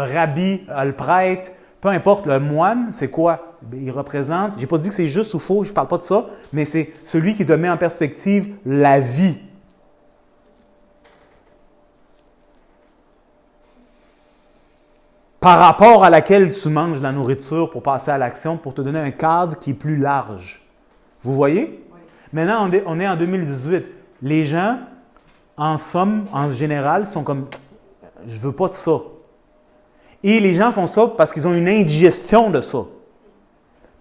rabbi, le prêtre, peu importe, le moine, c'est quoi? Il représente, je n'ai pas dit que c'est juste ou faux, je ne parle pas de ça, mais c'est celui qui te met en perspective la vie. Par rapport à laquelle tu manges la nourriture pour passer à l'action, pour te donner un cadre qui est plus large. Vous voyez? Oui. Maintenant, on est en 2018. Les gens, en somme, en général, sont comme « je ne veux pas de ça ». Et les gens font ça parce qu'ils ont une indigestion de ça.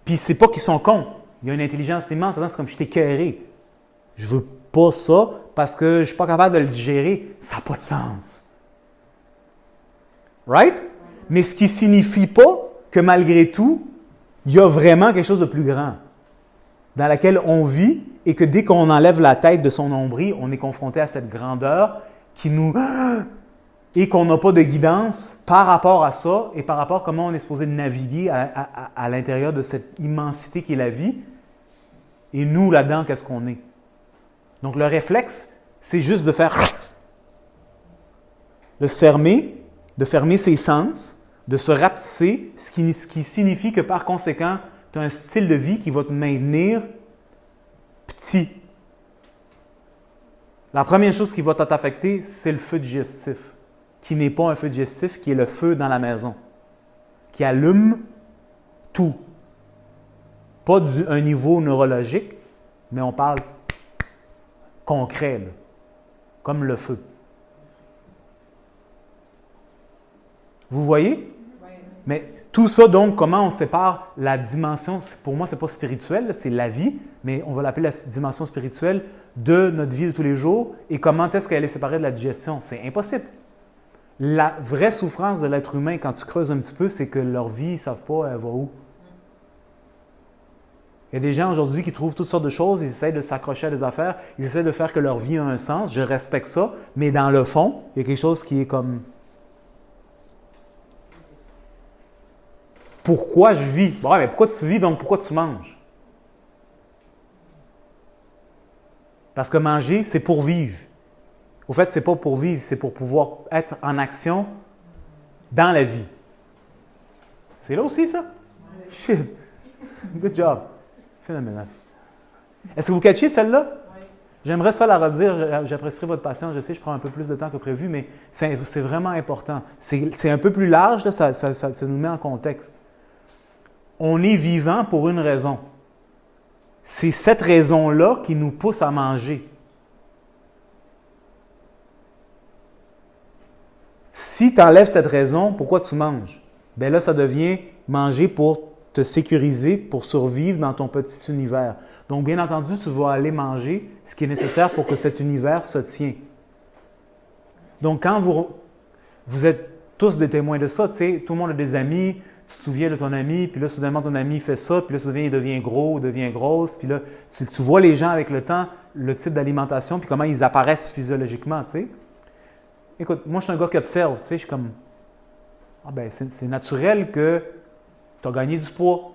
Puis c'est pas qu'ils sont cons. Il y a une intelligence immense. C'est comme « je t'ai écœuré. Je veux pas ça parce que je ne suis pas capable de le digérer. » Ça n'a pas de sens. Right? Mais ce qui ne signifie pas que malgré tout, il y a vraiment quelque chose de plus grand dans laquelle on vit et que dès qu'on enlève la tête de son nombril, on est confronté à cette grandeur qui nous... et qu'on n'a pas de guidance par rapport à ça et par rapport à comment on est supposé naviguer à l'intérieur de cette immensité qui est la vie. Et nous, là-dedans, qu'est-ce qu'on est? Donc, le réflexe, c'est juste de faire... de se fermer, de fermer ses sens, de se rapetisser, ce qui signifie que par conséquent, tu as un style de vie qui va te maintenir petit. La première chose qui va t'affecter, c'est le feu digestif, qui n'est pas un feu digestif, qui est le feu dans la maison, qui allume tout. Pas un niveau neurologique, mais on parle concret, là, comme le feu. Vous voyez? Mais tout ça, donc, comment on sépare la dimension, pour moi, ce n'est pas spirituel, c'est la vie, mais on va l'appeler la dimension spirituelle de notre vie de tous les jours et comment est-ce qu'elle est séparée de la digestion? C'est impossible. La vraie souffrance de l'être humain, quand tu creuses un petit peu, c'est que leur vie, ils ne savent pas elle va où. Il y a des gens aujourd'hui qui trouvent toutes sortes de choses, ils essaient de s'accrocher à des affaires, ils essaient de faire que leur vie a un sens, je respecte ça, mais dans le fond, il y a quelque chose qui est comme... Pourquoi je vis? Bon, mais pourquoi tu vis, donc pourquoi tu manges? Parce que manger, c'est pour vivre. Au fait, ce n'est pas pour vivre, c'est pour pouvoir être en action dans la vie. C'est là aussi, ça? Shit! Good job! Phénoménal. Est-ce que vous catchez celle-là? Oui. J'aimerais ça la redire. J'apprécierais votre patience. Je sais, je prends un peu plus de temps que prévu, mais c'est vraiment important. C'est un peu plus large, là, ça nous met en contexte. On est vivant pour une raison. C'est cette raison-là qui nous pousse à manger. Si tu enlèves cette raison, pourquoi tu manges? Bien là, ça devient manger pour te sécuriser, pour survivre dans ton petit univers. Donc, bien entendu, tu vas aller manger ce qui est nécessaire pour que cet univers se tienne. Donc, quand vous êtes tous des témoins de ça, tu sais, tout le monde a des amis, tu te souviens de ton ami, puis là, soudainement, ton ami fait ça, puis là, soudainement, il devient gros, devient grosse, puis là, tu vois les gens avec le temps, le type d'alimentation, puis comment ils apparaissent physiologiquement, tu sais. Écoute, moi, je suis un gars qui observe, tu sais, je suis comme, ah ben, c'est naturel que tu as gagné du poids,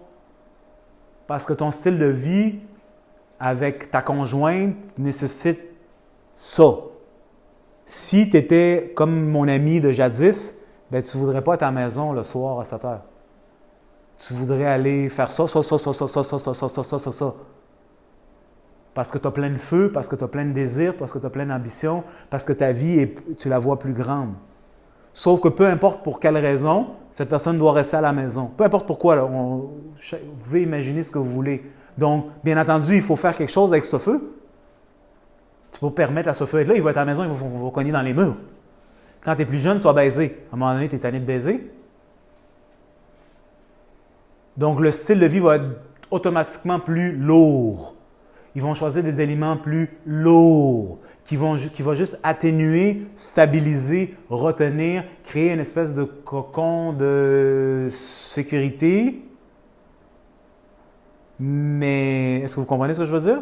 parce que ton style de vie avec ta conjointe nécessite ça. Si tu étais comme mon ami de jadis, ben, tu ne voudrais pas être à la maison le soir à 7 heures. Tu voudrais aller faire ça. Parce que tu as plein de feu, parce que tu as plein de désirs, parce que tu as plein d'ambition, parce que ta vie, tu la vois plus grande. Sauf que peu importe pour quelle raison, cette personne doit rester à la maison. Peu importe pourquoi, là, vous pouvez imaginer ce que vous voulez. Donc, bien entendu, il faut faire quelque chose avec ce feu. Tu peux permettre à ce feu d'être là, il va être à la maison, il va cogner dans les murs. Quand tu es plus jeune, tu vas baiser. À un moment donné, tu es tanné de baiser. Donc, le style de vie va être automatiquement plus lourd. Ils vont choisir des aliments plus lourds, qui vont juste atténuer, stabiliser, retenir, créer une espèce de cocon de sécurité. Mais est-ce que vous comprenez ce que je veux dire?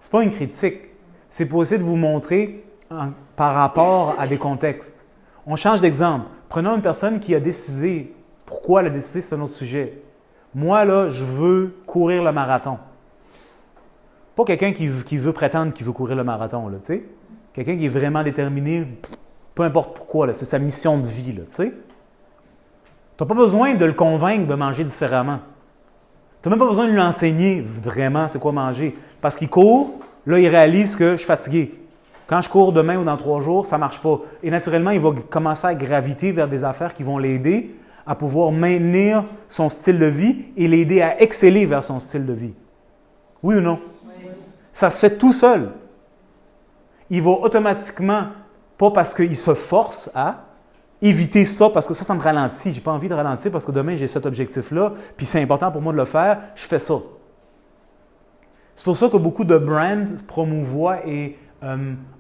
Ce n'est pas une critique. C'est pour essayer de vous montrer par rapport à des contextes. On change d'exemple. Prenons une personne qui a décidé, pourquoi elle a décidé, c'est un autre sujet. Moi, là, je veux courir le marathon. Pas quelqu'un qui veut prétendre qu'il veut courir le marathon, là, tu sais. Quelqu'un qui est vraiment déterminé, peu importe pourquoi, là, c'est sa mission de vie, là, tu sais. Tu n'as pas besoin de le convaincre de manger différemment. Tu n'as même pas besoin de lui enseigner vraiment c'est quoi manger. Parce qu'il court, là, il réalise que je suis fatigué. Quand je cours demain ou dans 3 jours, ça ne marche pas. Et naturellement, il va commencer à graviter vers des affaires qui vont l'aider à pouvoir maintenir son style de vie et l'aider à exceller vers son style de vie. Oui ou non? Oui. Ça se fait tout seul. Il va automatiquement, pas parce qu'il se force à éviter ça, parce que ça me ralentit. Je n'ai pas envie de ralentir parce que demain, j'ai cet objectif-là, puis c'est important pour moi de le faire, je fais ça. C'est pour ça que beaucoup de brands promouvoient et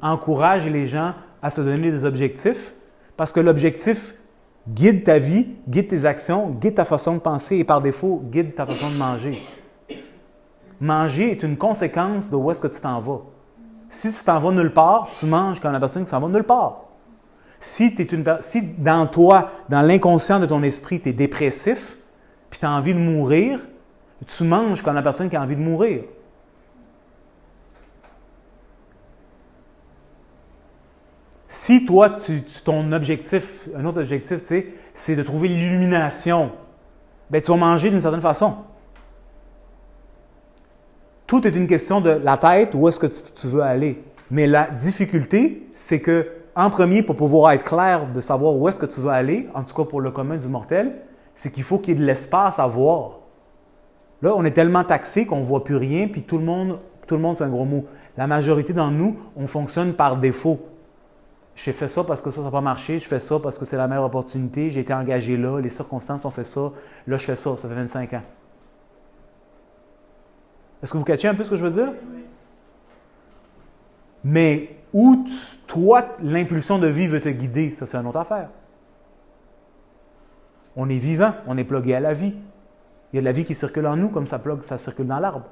encouragent les gens à se donner des objectifs, parce que l'objectif guide ta vie, guide tes actions, guide ta façon de penser et par défaut, guide ta façon de manger. Manger est une conséquence de où est-ce que tu t'en vas. Si tu t'en vas nulle part, tu manges comme la personne qui s'en va nulle part. Si dans toi, dans l'inconscient de ton esprit, tu es dépressif, puis tu as envie de mourir, tu manges comme la personne qui a envie de mourir. Si toi, ton objectif, un autre objectif, tu sais, c'est de trouver l'illumination, bien, tu vas manger d'une certaine façon. Tout est une question de la tête, où est-ce que tu veux aller. Mais la difficulté, c'est que, en premier, pour pouvoir être clair de savoir où est-ce que tu veux aller, en tout cas pour le commun du mortel, c'est qu'il faut qu'il y ait de l'espace à voir. Là, on est tellement taxé qu'on ne voit plus rien, puis tout le monde, c'est un gros mot. La majorité d'entre nous, on fonctionne par défaut. J'ai fait ça parce que ça n'a pas marché, je fais ça parce que c'est la meilleure opportunité, j'ai été engagé là, les circonstances ont fait ça, là je fais ça, ça fait 25 ans. Est-ce que vous catchez un peu ce que je veux dire? Oui. Mais où toi, l'impulsion de vie veut te guider, ça c'est une autre affaire. On est vivant, on est plugué à la vie. Il y a de la vie qui circule en nous comme ça circule dans l'arbre.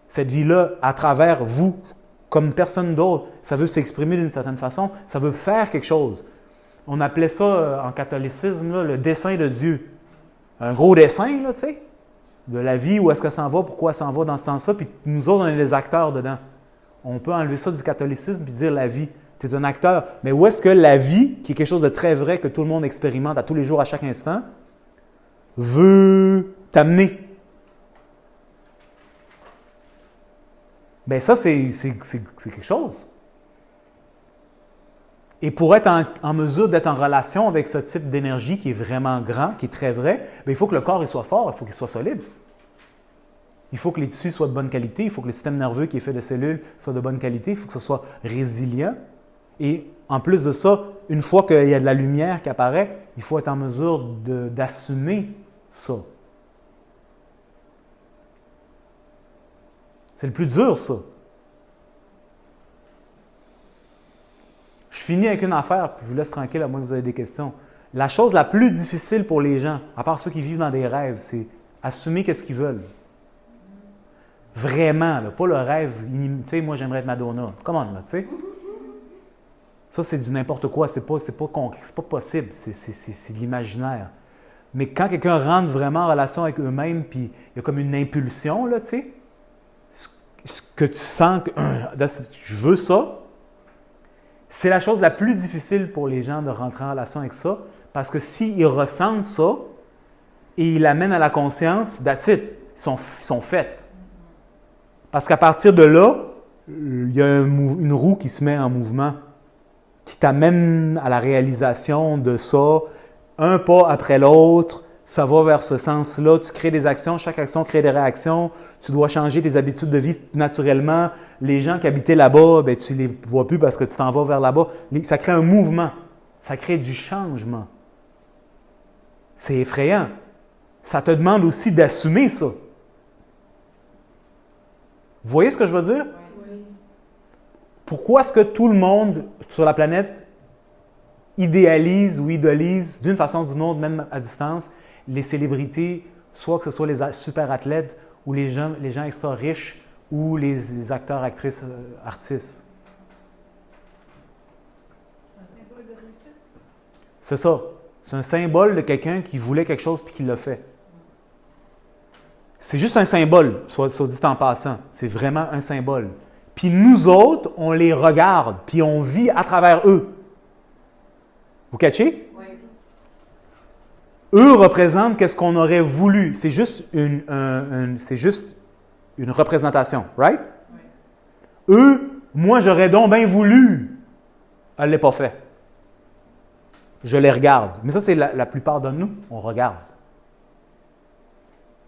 Cette vie-là, à travers vous, comme personne d'autre, ça veut s'exprimer d'une certaine façon, ça veut faire quelque chose. On appelait ça en catholicisme là, le dessein de Dieu. Un gros dessein, là, tu sais, de la vie, où est-ce que ça s'en va, pourquoi ça s'en va dans ce sens-là, puis nous autres, on est des acteurs dedans. On peut enlever ça du catholicisme et dire la vie. Tu es un acteur. Mais où est-ce que la vie, qui est quelque chose de très vrai que tout le monde expérimente à tous les jours, à chaque instant, veut t'amener? Bien, ça, c'est quelque chose. Et pour être en mesure d'être en relation avec ce type d'énergie qui est vraiment grand, qui est très vrai, bien, il faut que le corps il soit fort, il faut qu'il soit solide. Il faut que les tissus soient de bonne qualité, il faut que le système nerveux qui est fait de cellules soit de bonne qualité, il faut que ce soit résilient. Et en plus de ça, une fois qu'il y a de la lumière qui apparaît, il faut être en mesure d'assumer ça. C'est le plus dur, ça. Je finis avec une affaire, puis je vous laisse tranquille à moins que vous ayez des questions. La chose la plus difficile pour les gens, à part ceux qui vivent dans des rêves, c'est assumer qu'est-ce qu'ils veulent. Vraiment, là, pas le rêve, tu sais, moi j'aimerais être Madonna. Comment là, tu sais? Ça, c'est du n'importe quoi, c'est pas concret, c'est pas possible, c'est de l'imaginaire. Mais quand quelqu'un rentre vraiment en relation avec eux-mêmes, puis il y a comme une impulsion, là, tu sais, ce que tu sens que je veux ça, c'est la chose la plus difficile pour les gens de rentrer en relation avec ça, parce que s'ils ressentent ça et ils l'amènent à la conscience, that's it, ils sont faits. Parce qu'à partir de là, il y a une roue qui se met en mouvement, qui t'amène à la réalisation de ça, un pas après l'autre, ça va vers ce sens-là, tu crées des actions, chaque action crée des réactions, tu dois changer tes habitudes de vie naturellement. Les gens qui habitaient là-bas, bien, tu ne les vois plus parce que tu t'en vas vers là-bas. Ça crée un mouvement, ça crée du changement. C'est effrayant. Ça te demande aussi d'assumer ça. Vous voyez ce que je veux dire? Oui. Pourquoi est-ce que tout le monde sur la planète idéalise ou idolise d'une façon ou d'une autre, même à distance, les célébrités, soit que ce soit les super athlètes ou les gens extra riches ou les acteurs, actrices, artistes? Un symbole de réussite? C'est ça. C'est un symbole de quelqu'un qui voulait quelque chose puis qui l'a fait. C'est juste un symbole, soit dit en passant. C'est vraiment un symbole. Puis nous autres, on les regarde, puis on vit à travers eux. Vous catchez? Oui. Eux représentent qu'est-ce qu'on aurait voulu. C'est juste une représentation, right? Oui. Eux, moi, j'aurais donc bien voulu. Elle ne l'a pas fait. Je les regarde. Mais ça, c'est la plupart de nous. On regarde.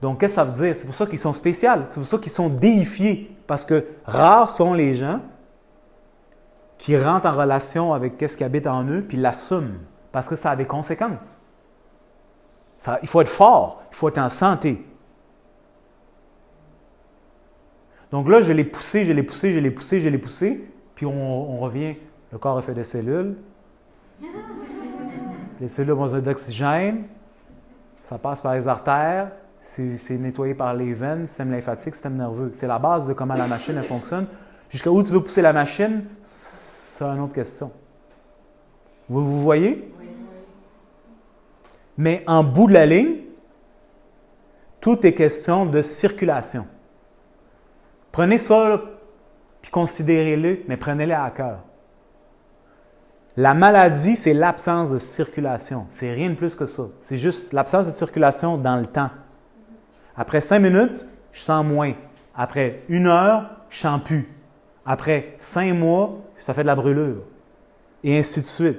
Donc, qu'est-ce que ça veut dire? C'est pour ça qu'ils sont spéciaux. C'est pour ça qu'ils sont déifiés. Parce que rares sont les gens qui rentrent en relation avec ce qui habite en eux puis l'assument. Parce que ça a des conséquences. Il faut être fort. Il faut être en santé. Donc là, je l'ai poussé. Puis on revient. Le corps est fait de cellules. Les cellules ont besoin d'oxygène. Ça passe par les artères. C'est nettoyé par les veines, système lymphatique, système nerveux. C'est la base de comment la machine elle fonctionne. Jusqu'à où tu veux pousser la machine, c'est une autre question. Vous voyez? Oui. Mais en bout de la ligne, tout est question de circulation. Prenez ça, là, puis considérez-le, mais prenez-le à cœur. La maladie, c'est l'absence de circulation. C'est rien de plus que ça. C'est juste l'absence de circulation dans le temps. Après 5 minutes, je sens moins. Après 1 heure, je ne sens plus. Après 5 mois, ça fait de la brûlure. Et ainsi de suite.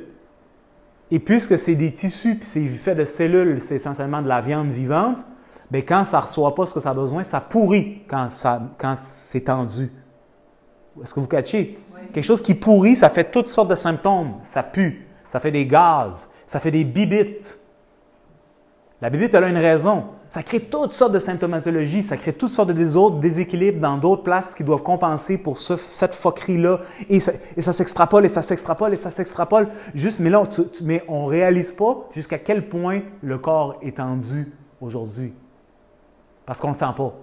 Et puisque c'est des tissus, puis c'est fait de cellules, c'est essentiellement de la viande vivante, bien, quand ça ne reçoit pas ce que ça a besoin, ça pourrit quand c'est tendu. Est-ce que vous catchez? Oui. Quelque chose qui pourrit, ça fait toutes sortes de symptômes. Ça pue, ça fait des gaz, ça fait des bibites. La bibite, elle a une raison. Ça crée toutes sortes de symptomatologies, ça crée toutes sortes de déséquilibres dans d'autres places qui doivent compenser pour cette foquerie-là. Et ça s'extrapole, et ça s'extrapole, et ça s'extrapole. Juste, mais là, mais on ne réalise pas jusqu'à quel point le corps est tendu aujourd'hui. Parce qu'on ne le sent pas.